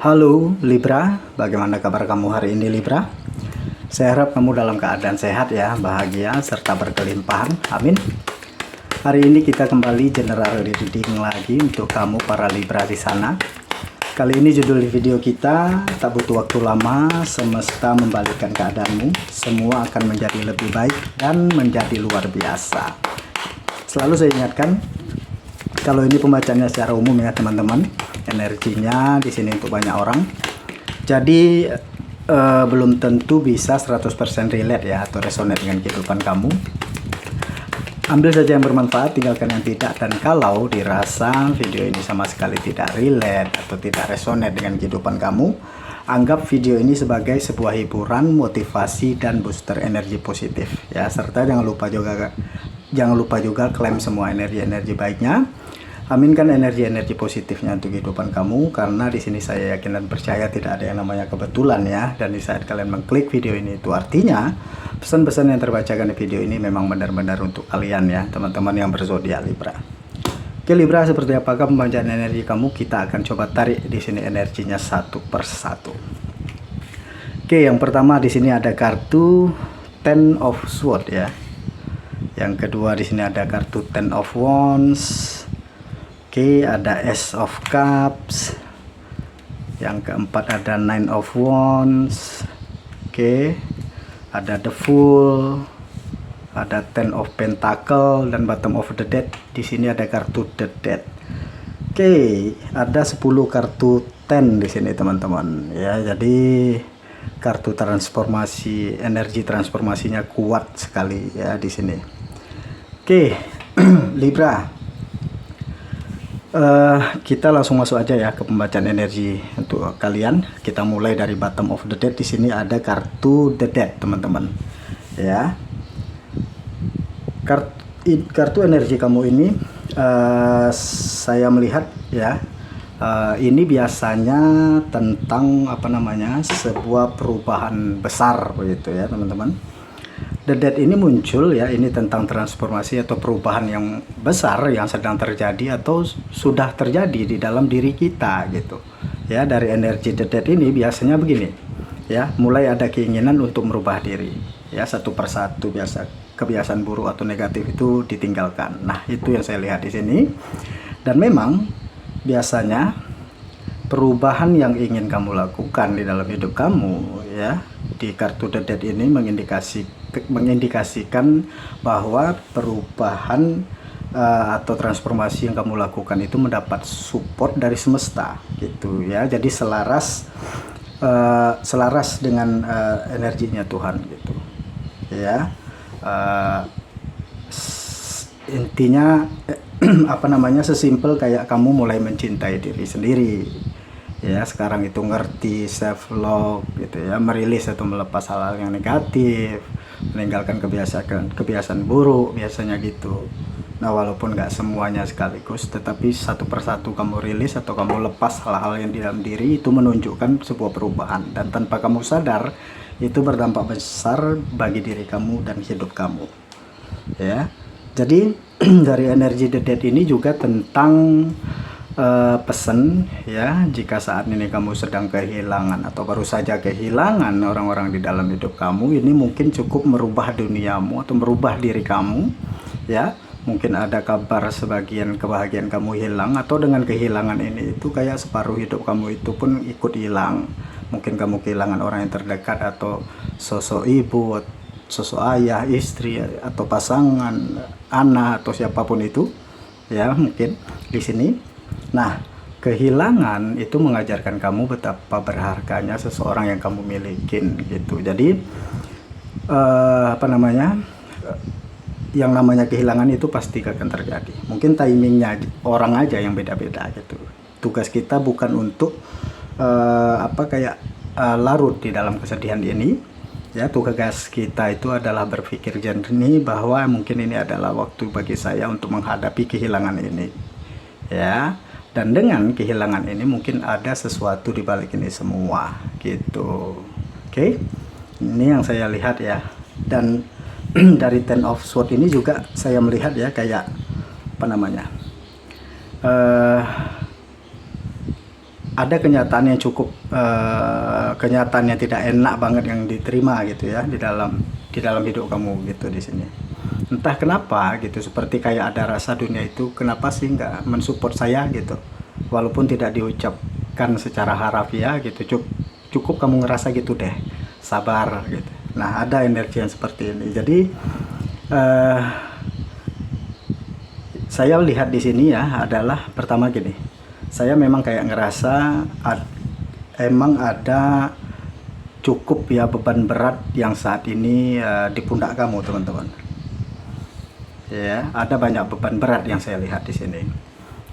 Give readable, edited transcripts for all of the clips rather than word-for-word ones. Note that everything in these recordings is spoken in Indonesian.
Halo Libra, bagaimana kabar kamu hari ini Libra? Saya harap kamu dalam keadaan sehat ya, bahagia, serta berkelimpahan, amin. Hari ini kita kembali general reading lagi untuk kamu para Libra di sana. Kali ini judul video kita, tak butuh waktu lama, semesta membalikkan keadaanmu, semua akan menjadi lebih baik dan menjadi luar biasa. Selalu saya ingatkan, kalau ini pembacaannya secara umum ya teman-teman, energinya di sini untuk banyak orang. Jadi belum tentu bisa 100% relate ya atau resonate dengan kehidupan kamu. Ambil saja yang bermanfaat, tinggalkan yang tidak. Dan kalau dirasa video ini sama sekali tidak relate atau tidak resonate dengan kehidupan kamu, anggap video ini sebagai sebuah hiburan, motivasi dan booster energi positif ya. Serta jangan lupa juga klaim semua energi baiknya. Aminkan energi positifnya untuk kehidupan kamu, karena di sini saya yakin dan percaya tidak ada yang namanya kebetulan ya. Dan di saat kalian mengklik video ini, itu artinya pesan-pesan yang terbacakan di video ini memang benar-benar untuk kalian ya, teman-teman yang berzodiak Libra. Oke Libra, seperti apakah pembacaan energi kamu? Kita akan coba tarik di sini energinya satu persatu. Oke, yang pertama di sini ada kartu Ten of Swords ya. Yang kedua di sini ada kartu Ten of Wands. Oke, ada Ace of Cups. Yang keempat ada Nine of Wands. Oke, ada The Fool, ada Ten of Pentacle dan Bottom of the Dead. Di sini ada kartu The Dead. Oke, ada 10 kartu Ten di sini teman-teman. Ya, jadi kartu transformasi, energi transformasinya kuat sekali ya di sini. Oke, Libra. Kita langsung masuk aja ya ke pembacaan energi untuk kalian. Kita mulai dari Bottom of the Dead. Di sini ada kartu The Dead, teman-teman. Ya. Kartu energi kamu ini saya melihat ya. Ini biasanya tentang sebuah perubahan besar begitu ya, teman-teman. The Dead ini muncul ya, ini tentang transformasi atau perubahan yang besar yang sedang terjadi atau sudah terjadi di dalam diri kita gitu. Ya, dari energi The Dead ini biasanya begini. Ya, mulai ada keinginan untuk merubah diri. Ya, satu persatu kebiasaan buruk atau negatif itu ditinggalkan. Nah, itu yang saya lihat di sini. Dan memang biasanya perubahan yang ingin kamu lakukan di dalam hidup kamu ya, di kartu The Dead ini mengindikasikan bahwa perubahan atau transformasi yang kamu lakukan itu mendapat support dari semesta gitu ya. Jadi selaras dengan energinya Tuhan gitu ya. Intinya sesimpel kayak kamu mulai mencintai diri sendiri ya. Sekarang itu ngerti self love gitu ya, merilis atau melepas hal-hal yang negatif, meninggalkan kebiasaan buruk biasanya gitu. Nah, walaupun nggak semuanya sekaligus, tetapi satu persatu kamu rilis atau kamu lepas hal-hal yang di dalam diri, itu menunjukkan sebuah perubahan, dan tanpa kamu sadar itu berdampak besar bagi diri kamu dan hidup kamu ya. Jadi dari energi The Dead ini juga tentang pesan ya, jika saat ini kamu sedang kehilangan atau baru saja kehilangan orang-orang di dalam hidup kamu, ini mungkin cukup merubah duniamu atau merubah diri kamu ya. Mungkin ada kabar sebagian kebahagiaan kamu hilang, atau dengan kehilangan ini itu kayak separuh hidup kamu itu pun ikut hilang. Mungkin kamu kehilangan orang yang terdekat, atau sosok ibu, sosok ayah, istri, atau pasangan, anak, atau siapapun itu ya, mungkin di sini. Nah, kehilangan itu mengajarkan kamu betapa berharganya seseorang yang kamu milikin gitu. Jadi yang namanya kehilangan itu pasti akan terjadi. Mungkin timingnya orang aja yang beda-beda gitu. Tugas kita bukan untuk larut di dalam kesedihan ini ya. Tugas kita itu adalah berpikir jernih bahwa mungkin ini adalah waktu bagi saya untuk menghadapi kehilangan ini ya. Dan dengan kehilangan ini mungkin ada sesuatu di balik ini semua gitu. Oke, ini yang saya lihat ya. Dan dari Ten of Swords ini juga saya melihat ya, kayak ada kenyataan yang cukup kenyataan yang tidak enak banget yang diterima gitu ya di dalam hidup kamu gitu di sini. Entah kenapa gitu, seperti kayak ada rasa dunia itu kenapa sih nggak mensupport saya gitu, walaupun tidak diucapkan secara harafiah gitu. Cukup kamu ngerasa gitu deh, sabar gitu. Nah, ada energi yang seperti ini. Jadi saya lihat di sini ya adalah pertama gini, saya memang kayak ngerasa emang ada cukup ya beban berat yang saat ini di pundak kamu teman-teman. Ya, ada banyak beban berat yang saya lihat di sini.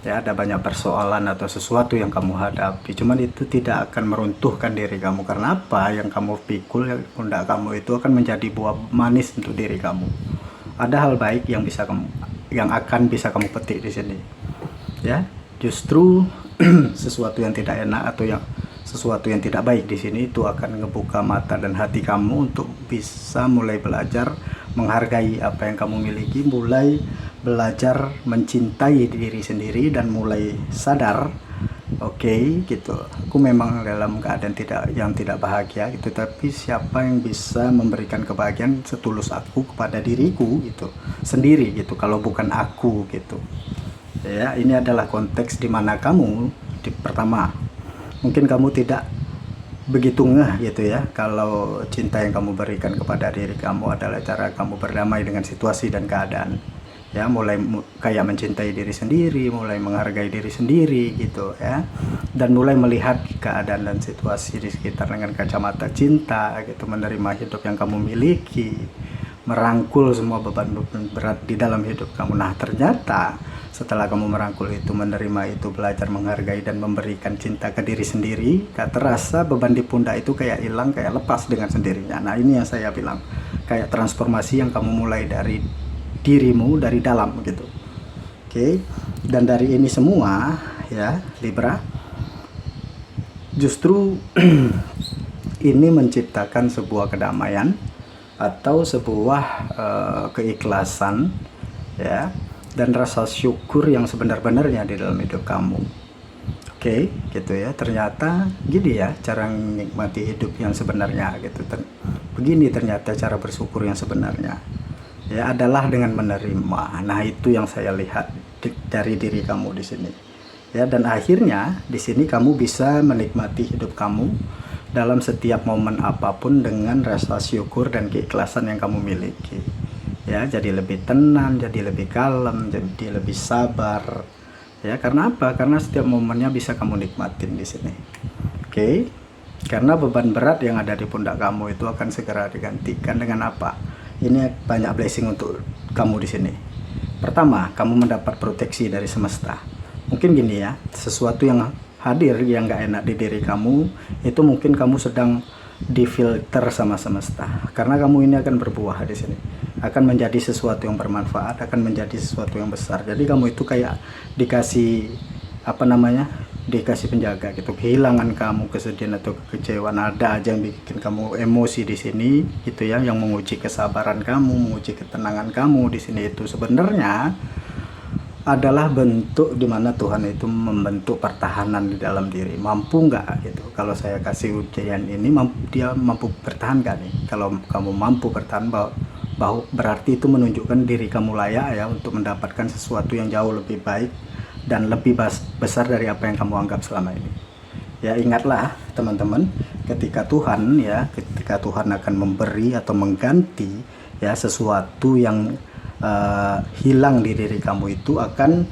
Ya, ada banyak persoalan atau sesuatu yang kamu hadapi. Cuman itu tidak akan meruntuhkan diri kamu. Karena apa? Yang kamu pikul ya, pundak kamu itu akan menjadi buah manis untuk diri kamu. Ada hal baik yang akan bisa kamu petik di sini. Ya, justru sesuatu yang tidak enak atau sesuatu yang tidak baik di sini itu akan ngebuka mata dan hati kamu untuk bisa mulai belajar menghargai apa yang kamu miliki, mulai belajar mencintai diri sendiri dan mulai sadar, oke, gitu, aku memang dalam keadaan tidak bahagia gitu, tapi siapa yang bisa memberikan kebahagiaan setulus aku kepada diriku gitu sendiri gitu, kalau bukan aku gitu. Ya, ini adalah konteks dimana kamu pertama mungkin kamu tidak begitu ngeh gitu ya, kalau cinta yang kamu berikan kepada diri kamu adalah cara kamu berdamai dengan situasi dan keadaan. Ya, mulai kayak mencintai diri sendiri, mulai menghargai diri sendiri gitu ya, dan mulai melihat keadaan dan situasi di sekitar dengan kacamata cinta gitu, menerima hidup yang kamu miliki, merangkul semua beban-beban berat di dalam hidup kamu. Nah, ternyata setelah kamu merangkul itu, menerima itu, belajar menghargai dan memberikan cinta ke diri sendiri, tak terasa beban di pundak itu kayak hilang, kayak lepas dengan sendirinya. Nah, ini yang saya bilang, kayak transformasi yang kamu mulai dari dirimu, dari dalam gitu. Oke. Dan dari ini semua ya Libra, justru ini menciptakan sebuah kedamaian atau sebuah keikhlasan ya, dan rasa syukur yang sebenar-benarnya di dalam hidup kamu. Oke, gitu ya. Ternyata gini ya cara menikmati hidup yang sebenarnya gitu. Begini ternyata cara bersyukur yang sebenarnya. Ya, adalah dengan menerima. Nah, itu yang saya lihat dari diri kamu di sini. Ya, dan akhirnya di sini kamu bisa menikmati hidup kamu dalam setiap momen apapun dengan rasa syukur dan keikhlasan yang kamu miliki. Ya, jadi lebih tenang, jadi lebih kalem, jadi lebih sabar. Ya, karena apa? Karena setiap momennya bisa kamu nikmatin di sini. Oke. Karena beban berat yang ada di pundak kamu itu akan segera digantikan dengan apa? Ini banyak blessing untuk kamu di sini. Pertama, kamu mendapat proteksi dari semesta. Mungkin gini ya, sesuatu yang hadir yang gak enak di diri kamu itu mungkin kamu sedang difilter sama semesta, karena kamu ini akan berbuah di sini, akan menjadi sesuatu yang bermanfaat, akan menjadi sesuatu yang besar. Jadi kamu itu kayak dikasih dikasih penjaga gitu. Kehilangan kamu, kesedihan atau kekecewaan, ada aja yang bikin kamu emosi di sini gitu ya, yang menguji kesabaran kamu, menguji ketenangan kamu di sini. Itu sebenarnya adalah bentuk dimana Tuhan itu membentuk pertahanan di dalam diri. Mampu nggak gitu, kalau saya kasih ujian ini dia mampu bertahan nggak nih? Kalau kamu mampu bertahan, bahwa berarti itu menunjukkan diri kamu layak ya untuk mendapatkan sesuatu yang jauh lebih baik dan lebih besar dari apa yang kamu anggap selama ini. Ya, ingatlah teman-teman, ketika Tuhan akan memberi atau mengganti ya sesuatu yang hilang di diri kamu, itu akan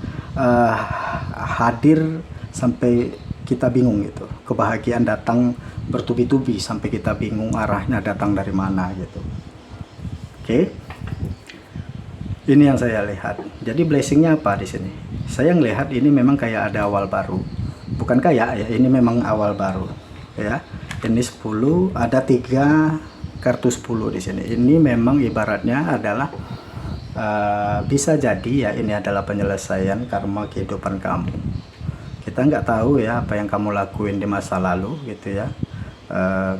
hadir sampai kita bingung gitu. Kebahagiaan datang bertubi-tubi sampai kita bingung arahnya datang dari mana gitu. Oke. Ini yang saya lihat. Jadi blessingnya apa di sini? Saya ngelihat ini memang kayak ada awal baru. Bukan kayak ya, ini memang awal baru ya. Ini 10, ada 3 kartu 10 di sini. Ini memang ibaratnya adalah bisa jadi ya ini adalah penyelesaian karma kehidupan kamu. Kita nggak tahu ya apa yang kamu lakuin di masa lalu gitu ya,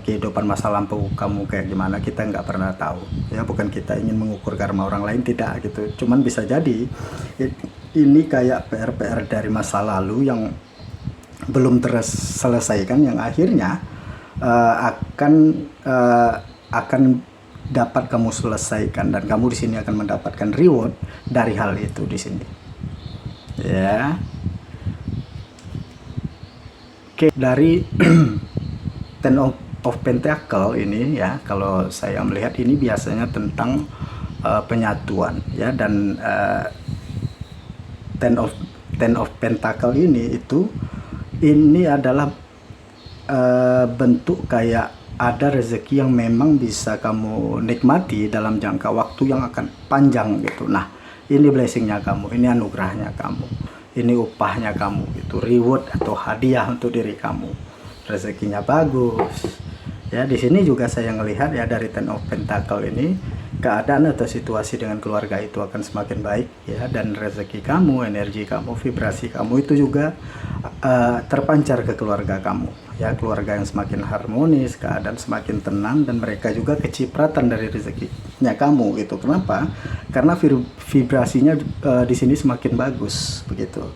kehidupan masa lampau kamu kayak gimana, kita nggak pernah tahu ya. Bukan kita ingin mengukur karma orang lain, tidak gitu. Cuman bisa jadi ini kayak PR-PR dari masa lalu yang belum terselesaikan, yang akhirnya akan dapat kamu selesaikan, dan kamu di sini akan mendapatkan reward dari hal itu di sini. Ya. Oke, dari Ten of Pentacle ini ya, kalau saya melihat ini biasanya tentang penyatuan ya, dan Ten of Pentacle ini adalah bentuk kayak ada rezeki yang memang bisa kamu nikmati dalam jangka waktu yang akan panjang gitu. Nah, ini blessingnya kamu, ini anugerahnya kamu, ini upahnya kamu, itu reward atau hadiah untuk diri kamu. Rezekinya bagus. Ya, di sini juga saya melihat ya, dari Ten of Pentacle ini keadaan atau situasi dengan keluarga itu akan semakin baik ya, dan rezeki kamu, energi kamu, vibrasi kamu itu juga terpancar ke keluarga kamu ya, keluarga yang semakin harmonis, keadaan semakin tenang, dan mereka juga kecipratan dari rezekinya kamu gitu. Kenapa? Karena vibrasinya di sini semakin bagus begitu.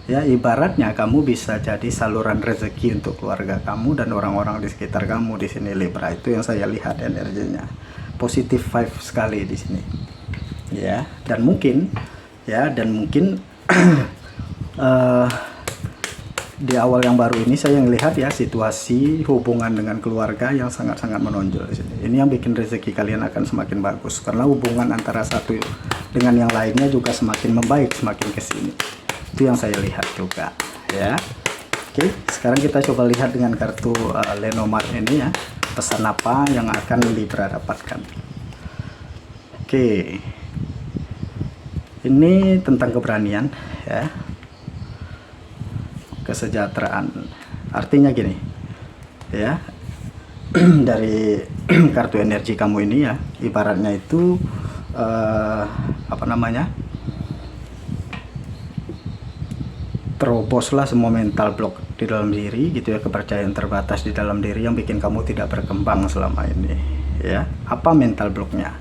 Ya, ibaratnya kamu bisa jadi saluran rezeki untuk keluarga kamu dan orang-orang di sekitar kamu di sini, Libra. Itu yang saya lihat energinya. Positif vibe sekali di sini. Ya, dan mungkin di awal yang baru ini saya melihat ya, situasi hubungan dengan keluarga yang sangat-sangat menonjol di sini. Ini yang bikin rezeki kalian akan semakin bagus, karena hubungan antara satu dengan yang lainnya juga semakin membaik semakin kesini. Itu yang saya lihat juga ya. Oke, sekarang kita coba lihat dengan kartu Lenormand ini ya, pesan apa yang akan Libra dapatkan. Oke, ini tentang keberanian ya, kesejahteraan. Artinya gini ya, dari kartu energi kamu ini ya, ibaratnya itu teroboslah semua mental block di dalam diri gitu ya, kepercayaan terbatas di dalam diri yang bikin kamu tidak berkembang selama ini ya. Apa mental blocknya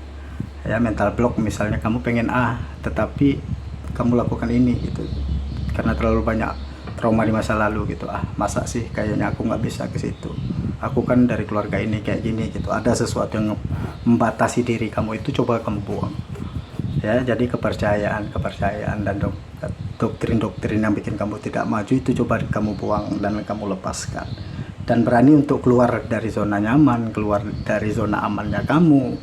ya? Mental block misalnya kamu pengen A tetapi kamu lakukan ini gitu karena terlalu banyak trauma di masa lalu gitu. Masa sih kayaknya aku nggak bisa ke situ, aku kan dari keluarga ini kayak gini gitu. Ada sesuatu yang membatasi diri kamu, itu coba kamu buang ya. Jadi kepercayaan dan doktrin yang bikin kamu tidak maju itu coba kamu buang dan kamu lepaskan, dan berani untuk keluar dari zona nyaman, keluar dari zona amannya kamu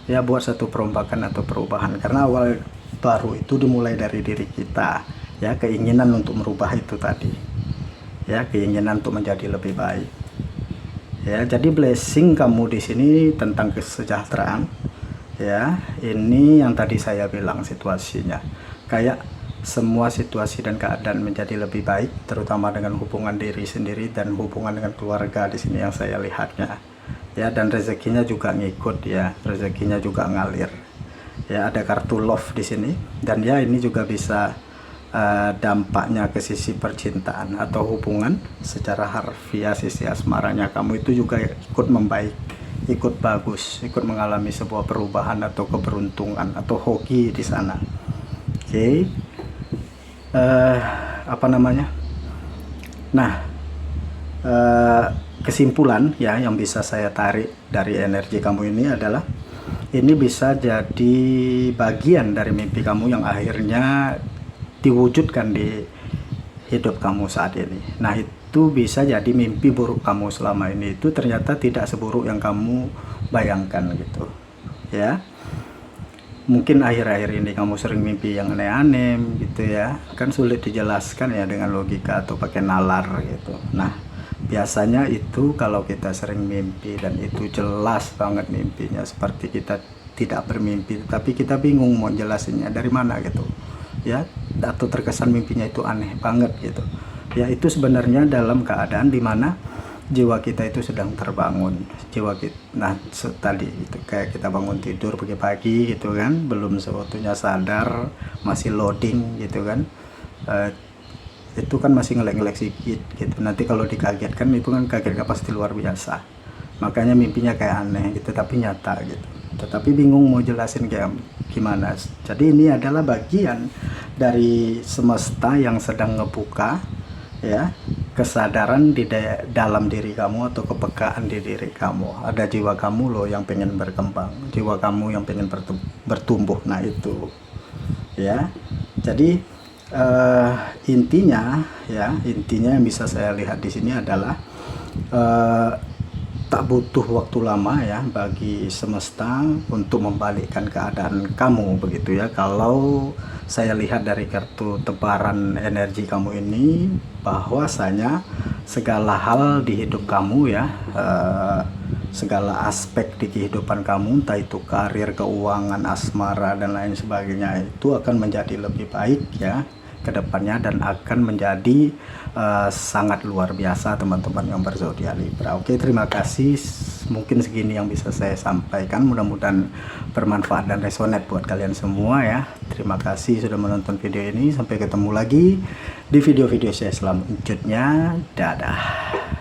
ya, buat satu perombakan atau perubahan. Karena awal baru itu dimulai dari diri kita ya, keinginan untuk merubah itu tadi ya, keinginan untuk menjadi lebih baik ya. Jadi blessing kamu di sini tentang kesejahteraan ya. Ini yang tadi saya bilang situasinya kayak semua situasi dan keadaan menjadi lebih baik, terutama dengan hubungan diri sendiri dan hubungan dengan keluarga di sini yang saya lihatnya ya. Dan rezekinya juga ngikut ya, rezekinya juga ngalir ya. Ada kartu love di sini, dan ya ini juga bisa dampaknya ke sisi percintaan atau hubungan secara harfiah. Sisi asmaranya kamu itu juga ikut membaik, ikut bagus, ikut mengalami sebuah perubahan atau keberuntungan atau hoki di sana. Oke. Kesimpulan ya yang bisa saya tarik dari energi kamu ini adalah, ini bisa jadi bagian dari mimpi kamu yang akhirnya diwujudkan di hidup kamu saat ini. Nah, itu bisa jadi mimpi buruk kamu selama ini itu ternyata tidak seburuk yang kamu bayangkan gitu ya. Mungkin akhir-akhir ini kamu sering mimpi yang aneh-aneh gitu ya, kan sulit dijelaskan ya dengan logika atau pakai nalar gitu. Nah, biasanya itu kalau kita sering mimpi dan itu jelas banget mimpinya seperti kita tidak bermimpi, tapi kita bingung mau jelasinnya dari mana gitu ya, atau terkesan mimpinya itu aneh banget gitu ya. Itu sebenarnya dalam keadaan dimana jiwa kita itu sedang terbangun, jiwa kita. Nah, tadi itu kayak kita bangun tidur pagi-pagi gitu kan, belum seutuhnya sadar, masih loading gitu kan. Itu kan masih ngelek-ngelek sedikit gitu. Nanti kalau dikagetkan itu kan kagetnya pasti luar biasa. Makanya mimpinya kayak aneh gitu, tapi nyata gitu. Tetapi bingung mau jelasin kayak gimana. Jadi ini adalah bagian dari semesta yang sedang ngebuka ya kesadaran di dalam diri kamu atau kepekaan di diri kamu. Ada jiwa kamu loh yang pengen berkembang, jiwa kamu yang pengen bertumbuh. Nah itu ya. Jadi intinya yang bisa saya lihat di sini adalah tak butuh waktu lama ya bagi semesta untuk membalikkan keadaan kamu begitu ya. Kalau saya lihat dari kartu tebaran energi kamu ini, bahwasanya segala hal di hidup kamu ya, segala aspek di kehidupan kamu, entah itu karir, keuangan, asmara dan lain sebagainya, itu akan menjadi lebih baik ya ke depannya, dan akan menjadi sangat luar biasa teman-teman yang berzodiak Libra. Oke, terima kasih. Mungkin segini yang bisa saya sampaikan, mudah-mudahan bermanfaat dan resonate buat kalian semua ya. Terima kasih sudah menonton video ini. Sampai ketemu lagi di video-video saya selanjutnya. Dadah.